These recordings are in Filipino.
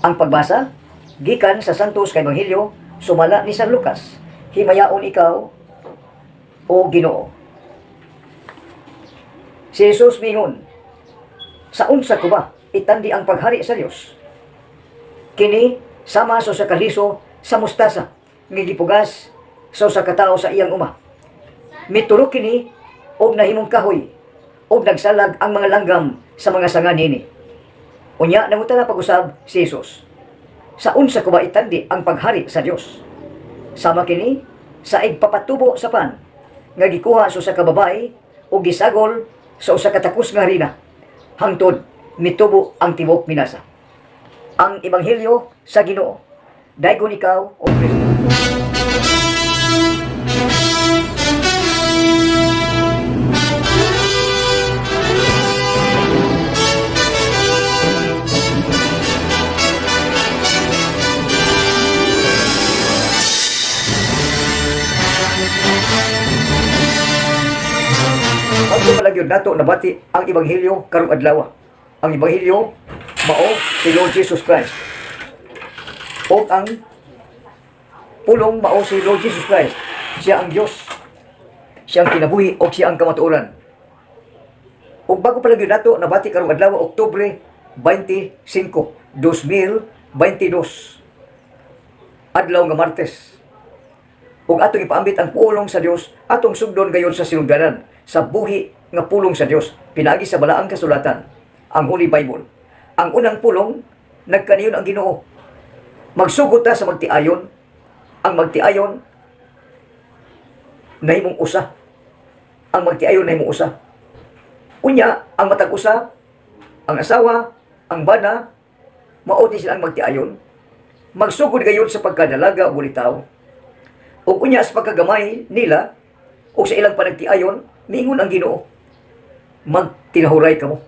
Ang pagbasa gikan sa Santos kay Ebanghelyo sumala ni San Lucas. Himayaon ikaw o Ginoo. Si Jesus mingon, sa unsa ko ba itandi ang paghari sa Dios? Kini sama sa kaliso sa mustasa nga gipugas sa usa ka tawo sa iyang uma. Mitulok kini og nahimong kahoy og nagsalag ang mga langgam sa mga sanga nini. Unya nangutana pag-usab si Jesus, sa unsa ko ba itandi ang paghari sa Dios? Sama kini sa igpapatubo sa pan nga gikuha sa usa ka babae o gisagol sa usa ka takos nga harina hangtod mitubo ang tibok minasa. Ang Ebanghelyo sa Ginoo. Daygon ikaw o Kristo. Ang palagyon nato nabati ang Ebanghelyo karong adlaw. Ang Ebanghelyo mao si Lord Jesus Christ. O ang pulong mao si Lord Jesus Christ. Siya ang Diyos. Siya ang kinabuhi o siya ang kamatuoran. O bago palagyon nato nabati karong adlaw Oktubre 25, 2022. Adlaw nga Martes. Ug atong ipaambit ang pulong sa Dios atong sugdon gayon sa sinugdanan sa buhi nga pulong sa Dios pinaagi sa balaang kasulatan, ang Holy Bible. Ang unang pulong nagkaniyon ang Ginoo. Magsugod ta sa magtiayon. Ang magtiayon nahimong usa. Ang magtiayon nahimong usa. Unya ang matag usa, ang asawa, ang bana, mao din sila ang magtiayon. Magsugod gayon sa pagkadalaga o bulitaw. O unya sa pagkagamay nila o sa ilang panagtiayon, miingon ang Ginoo, magtinahuray kamo.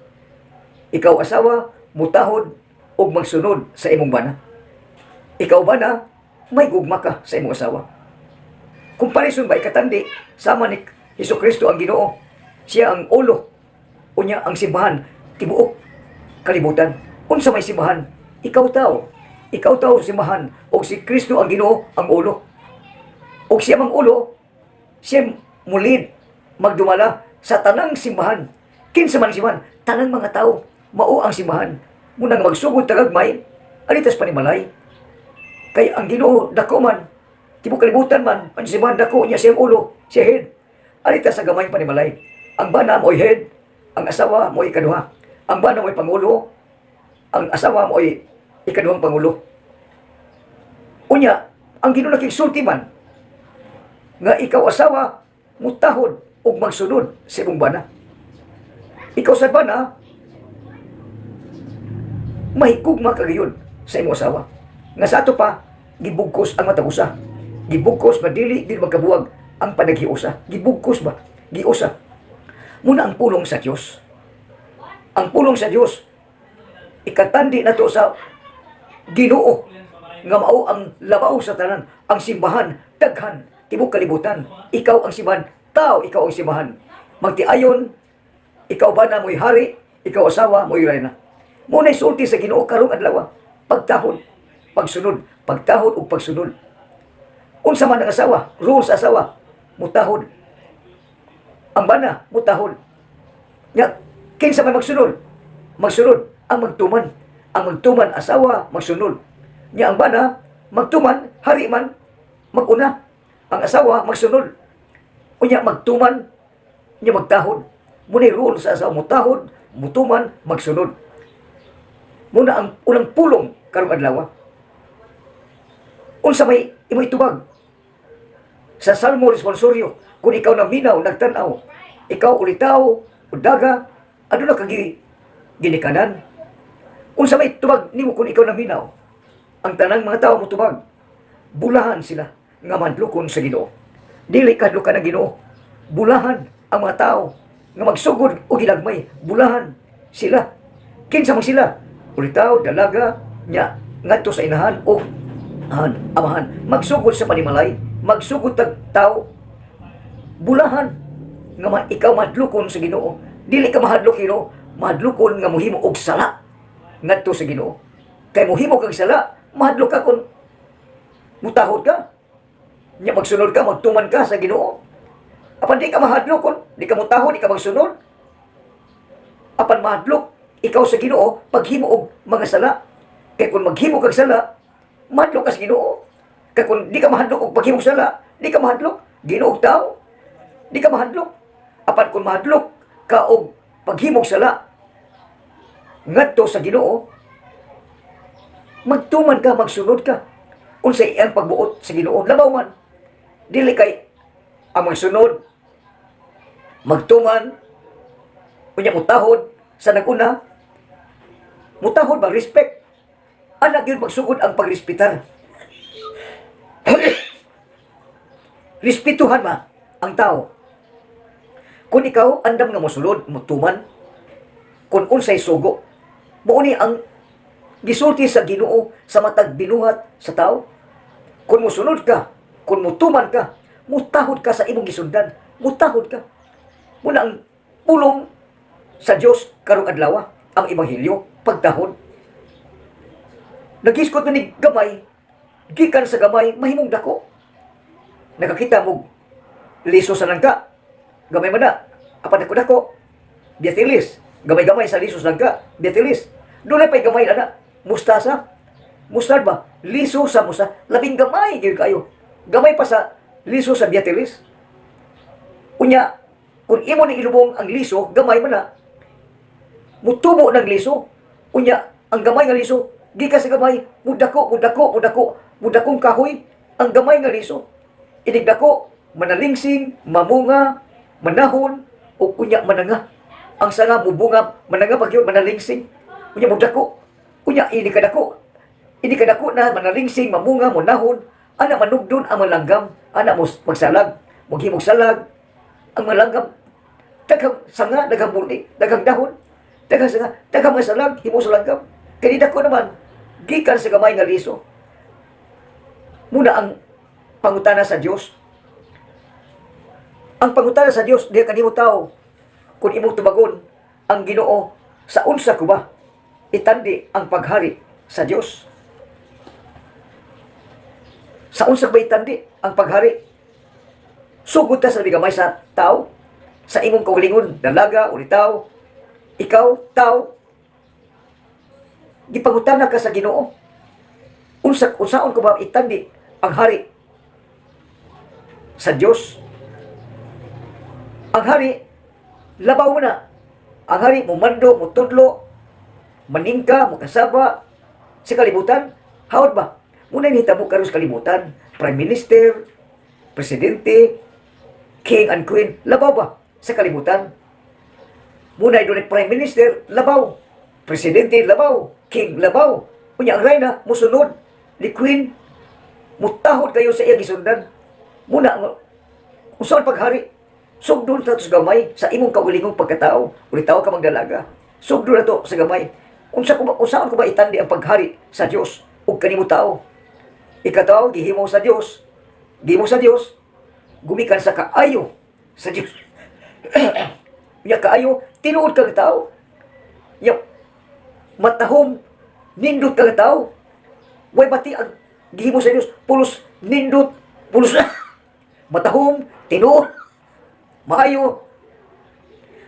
Ikaw asawa, mutahod o magsunod sa imong bana. Ikaw bana, may gugma ka sa imong asawa. Kung parison ba ikatandi, sama ni Hesukristo ang Ginoo, siya ang ulo, unya ang simbahan, tibuok, kalibutan. Unsa may simbahan, ikaw tao simbahan, o si Kristo ang Ginoo ang ulo. O siya mang ulo, siya mulid, magdumala sa tanang simbahan. Kinsa man simbahan, tanang mga tao, mao ang simbahan. Munang magsugod tagagmay, alitas panimalay. Kay ang Ginoo dako man, tibok kalibutan man, ang simbahan dako niya siyang ulo, siya head. Alitas sa gamay panimalay. Ang bana mo'y head, ang asawa mo'y ikaduha. Ang bana mo'y pangulo, ang asawa mo'y ikaduhang pangulo. Unya, ang Ginoo nakigsulti man, nga ikaw asawa, mutahod o magsunod sa imong bana. Ikaw sa bana, mahigugma ka gayon sa imong asawa. Nga sa ato pa, gibugkos ang matag-usa. Gibugkos nga dili magkabuwag ang panaghiusa. Gibugkos ba? Giusa. Muna ang pulong sa Dios. Ang pulong sa Dios, ikatandi na to sa Ginoo nga mao ang labaw sa tanan, ang simbahan, daghan, tibok kalibutan. Ikaw ang simbahan, tao, ikaw ang simbahan. Magtiayon, ikaw ba na mo'y hari, ikaw asawa, mo'y reyna. Muna'y sulti sa Ginoo karong adlaw, pagtahod, pagsunod, pagtahod o pagsunod. Unsa man ang asawa, rules sa asawa, mutahod. Ang bana, mutahod. Nga, kinsa man magsunod? Magsunod, ang magtuman. Ang magtuman, asawa, magsunod. Nga, ang bana, magtuman, hari man, maguna. Ang asawa, magsunod. Unya, magtuman, niya magtahod. Muna'y rule sa asawa, mutahod, mutuman, magsunod. Muna ang unang pulong karong adlaw. Unsa may imoy tubag sa Salmo responsorio, kung ikaw naminaw, nagtanaw, ikaw ulitaw, udaga, ano na kagi ginikanan. Unsa may tubag nimo kung ikaw naminaw, ang tanang mga tao mo tubag, bulahan sila nga madlukon sa Ginoo. Dili kadlukan ng Ginoo. Bulahan ang mga tao nga magsugod o ginagmay. Bulahan sila. Kinsa man sila? Ulitaw, dalaga, nya ngadto sa inahan o amahan. Magsugod sa panimalay, magsugod tag tao. Bulahan nga ikaw madlukon sa Ginoo. Dili ka mahadlok Ginoo, madlukon nga mohimo og sala ngadto sa Ginoo. Kay mohimo kag sala, mahadlok ka kung mutahod ka. Nya magsunod ka, magtuman ka sa Ginoo. Apan di ka mahadlok kung di ka mutahod, di ka magsunod. Apan mahadlok ikaw sa Ginoo paghimo og mga sala. Kay kung maghimo kag sala, mahadlok ka sa Ginoo. Kay kung di ka mahadlok og paghimo og sala, di ka mahadlok Ginoo og tao. Di ka mahadlok. Apan kung mahadlok ka og paghimo og sala ngadto sa Ginoo, magtuman ka, magsunod ka. Unsay iyang pagbuot sa Ginoo, labaw man. Dili kay ang magsunod, magtuman, unya mutahod sa naguna, mutahod ba respect. Anak yun magsugod ang pagrespetar. Respetuhan ma ang tao. Kung ikaw andam nga mosulod, mutuman, kung unsay sugo, mauni ang gisulti sa Ginoo sa matag binuhat sa tao. Kung musunod ka, kung mutuman ka, mutahod ka sa imong gisundan, mutahod ka. Muna ang pulong sa Dios karong adlaw, ang ebanghelyo, pagtahod. Nagiskot ni gamay, gikan sa gamay, mahimong dako. Nakakita mo, liso sa langka, gamay man na, apan dako-dako, biatilis, gamay-gamay sa liso sa langka, biatilis. Doon pa'y gamay na, mustasa, mustard ba? Liso sa musta, labing gamay, gil kayo. Gamay pa sa liso sa biatilis. Unya, kung imo ni ilubong ang liso, gamay man na, mutubo ng liso. Unya, ang gamay nga liso, gikan sa gamay, mudakong kahoy, ang gamay nga liso. Inigdako, manalingsing, mamunga, manahon, o kunya mananga. Ang sanga mubunga, mananga pagyon, manalingsing. Unya mudako, unya inikadako na manalingsing, mamunga, manahon, ana manugdon ang malanggam, ana magsalag, maghimog salag, ang malanggam, daghang sanga, daghang muli, daghang dahon, daghang sanga, daghang masalag, himo sa langgam. Kanina ko naman, gikan sa gamay nga liso. Muna ang pangutana sa Dios. Ang pangutana sa Dios, diha kanimo tao, kung imong tubagon, ang Ginoo, sa unsa ko ba itandi ang paghari sa Dios? Sa unsa ba itandi ang paghari? Sugod ta sa bigamay sa tao, sa imong kaugalingon, dalaga o tao, ikaw, tao, gipangutana ka sa Ginoo. Unsaon ko ba itandi ang hari sa Dios? Ang hari, labaw mo na. Ang hari, mumando, mutudlo, maningka, mukasaba, sa kalibutan. Hawad ba? Muna nihitabo karon sa kalibutan. Prime Minister, Presidente, King and Queen, labaw ba sa kalibutan? Muna doon Prime Minister, labaw. Presidente, labaw. King, labaw. Kunya ang reyna, musunod. Ni Queen, mutahod kayo sa iyang gisundan. Muna, usaon paghari. Sugdon na to sa gamay sa imong kaulingong pagkatao. Uli tao ka magdalaga. Sugdon na to sa gamay. Usaon ko ba itandi ang paghari sa Dios ug kanimo tao? Ikataw, gihimo sa Dios. Gihimo sa Dios. Gumikan sa kaayo sa Dios. Ya kaayo, tinuod ka tao. Ya matahom, nindot ka tao. Way bati ang gihimo sa Dios. Pulos nindot, pulos matahom, tinuod, maayo.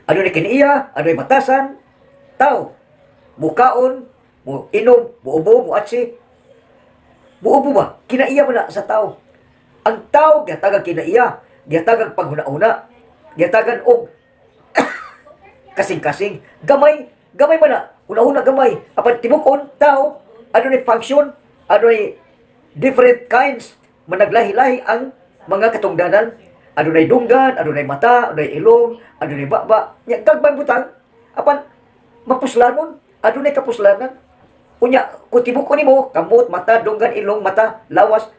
Ano ni kiniya, ano ni batasan, tao. Mukaon, mo inom, muubo, muatsi. Muubo ba? Kinaiya mo na sa tao. Ang tao, gihatagan kinaiya, gihatagan paghuna-una, gihatagan og kasing-kasing. Gamay man na. Una-una gamay. Apan tibukon, tao, ano ni function, ano ni different kinds, managlahi-lahi ang mga katungdanan. Ano na dunggan, ano na mata, ano na ilong, ano na baba. Nya gagbang butang, apan mapuslanon, ano na kapuslanan. Unya, kung tibukon nimo, kamot, mata, dunggan, ilong, mata, lawas,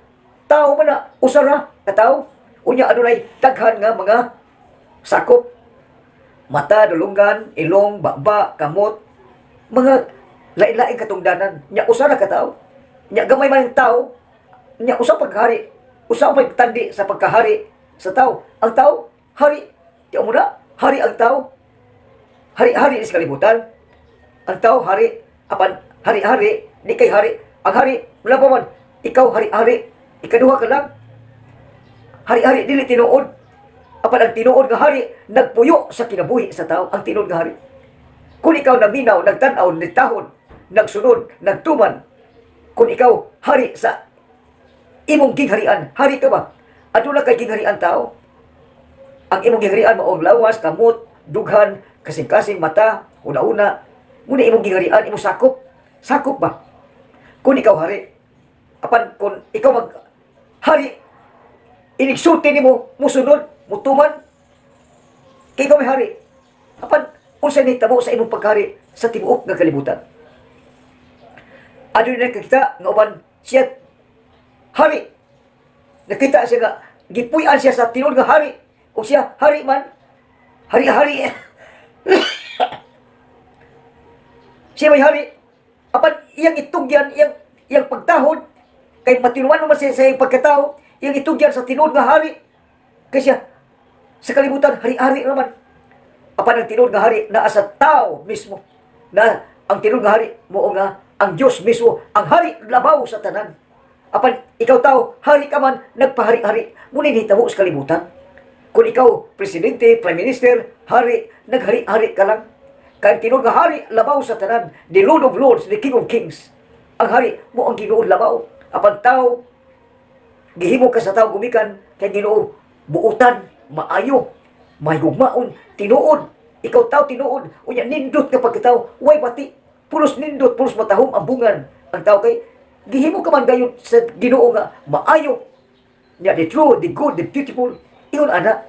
tao man na, usara, katao. Unya, ano na daghan nga mga sakop. Mata, dulunggan, ilong, baba, kamot, mga lain-lain katungdanan. Nya, usara katao. Nya, gamay man ang tao. Nya, usang paghari. Usang pagtandi sa pagkahari sa tao. Ang tao, hari. Tiyo mo na, hari ang tao. Hari-hari sa kalibutan. Ang tao, hari. Apan, hari-hari, Di kay hari. Ang hari, wala pa man. Ikaw hari-hari. Ikaduha ka lang. Hari-hari, dili tinuod. Apan ang tinuod nga hari, nagpuyo sa kinabuhi sa tao. Ang tinuod nga hari. Kung ikaw naminaw, nagtanaw, nagtahon, nagsunod, nagtuman, kung ikaw hari sa imong gingharian, hari ka ba? Aduna kay gingharian tao. Ang imong gingharian maong lawas, kamot, dughan, kasing-kasing mata, una-una. Muna imong gingharian, imong sakop. Sakop ba? Kung ikaw hari, apan kung ikaw mag hari, inigsulti nimo, musunod, mutuman, kay ikaw may hari. Apan, unsa ni tabo sa imong paghari sa tibuok nga kalibutan. Ano na nakita nga uban siya hari. Nakita siya nga gipuy-an siya sa tinuod nga hari. O siya hari man, hari-hari. Siya may hari. Apan iyang itugyan, iyang pagtahod kay matinuan naman siya sa iyang pagkatao, iyang itugyan sa tinuod nga hari. Kay siya sa kalibutan hari-hari naman. Apan ang tinuod nga hari naa sa tao mismo. Na ang tinuod nga hari mo nga ang Diyos mismo, ang hari labaw sa tanan. Apan ikaw tao, hari ka man, nagpahari-hari. Muna hinitabo sa kalibutan. Kung ikaw, presidente, prime minister, hari, naghari-hari ka lang. Kaya ang tinuod nga hari labaw sa tanan. The Lord of Lords, the King of Kings. Ang hari mo ang Ginoo labaw. Apan tao, gihimo ka sa tao gumikan kay Ginoo, buutan, maayo, mahigugmaon, tinuod. Ikaw tao tinuod, unya nindot ka pagkatao, way bati, pulos nindot, pulos matahom ang bungan. Ang tao kay gihimo ka man gayon sa Ginoo nga maayo. Nya the true, the good, the beautiful, iyon ana.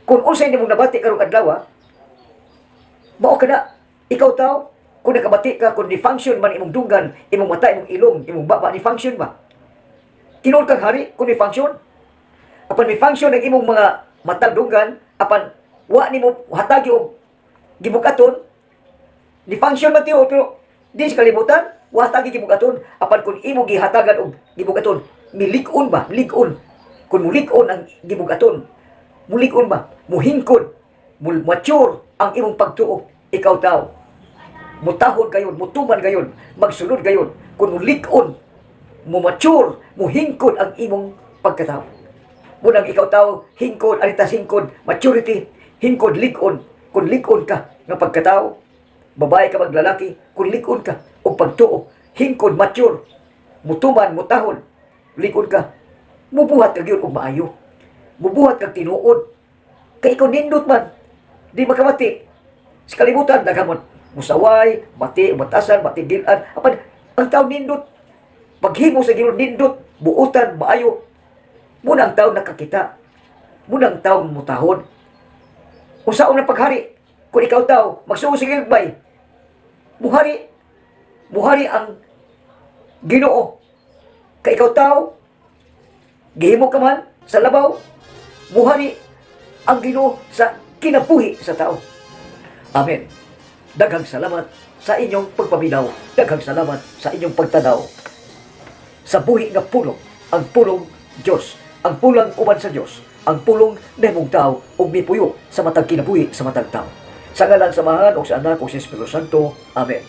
Kung unsay nimong nabati karong adlaw, mao kana ikaw tao, kung nakabati ka, kung ni-function man imong dunggan, imong mata, imong ilong, imong baba, ni-function ba? Tinuod kang hari, kung ni-function. Apan ni-function ang imong mga matang dunggan, apan wa nimo hatagi og gibukaton, ni-function man tiyo, pero di sa kalibutan, wa hatagi gibukaton. Apan kung imo gihatagan og gibukaton, milik-on ba? Lig-on. Kung mulik-on ang gibukaton, mulik-on ba? Muhingkod, mature ang imong pagtuo. Ikaw tao, mutahod gayon, mutuman gayon, magsunod gayon. Kung mulik-on, mumature, muhingkod ang imong pagkatao. Munang ikaw tao, hingkod, alitas hingkod, maturity, hingkod, lig-on. Kung lig-on ka ng pagkatao, babae ka maglalaki, kung lig-on ka, o pagtuo, hingkod, mature, mutuman, mutahod, lig-on ka, mubuhat kag yun og maayo. Mubuhat kag tinuod. Kay ikaw nindot man, di makamati. Sa kalibutan, nagamon, musaway, bati, batasan, bati, gilan. Apan, ang tao nindot, paghimo sa Ginoo nindot, buutan, maayo. Muna ang tao nakakita. Muna ang tao mutahod. Kung saan na paghari, kung ikaw tao, magsuo sa gilbay, buhari. Buhari ang Ginoo. Kay ikaw tao, gihimo ka man sa labaw, buhari ang Ginoo sa kinabuhi sa tao. Amen. Daghang salamat sa inyong pagpaminaw. Daghang salamat sa inyong pagtanaw. Sa buhi nga pulong, ang pulong Diyos, ang pulang uban sa Diyos, ang pulong nahimong tao ug mipuyo sa matag kinabuhi sa matag tao. Sa ngalan samahan o sa anak o sa Espiritu Santo. Amen.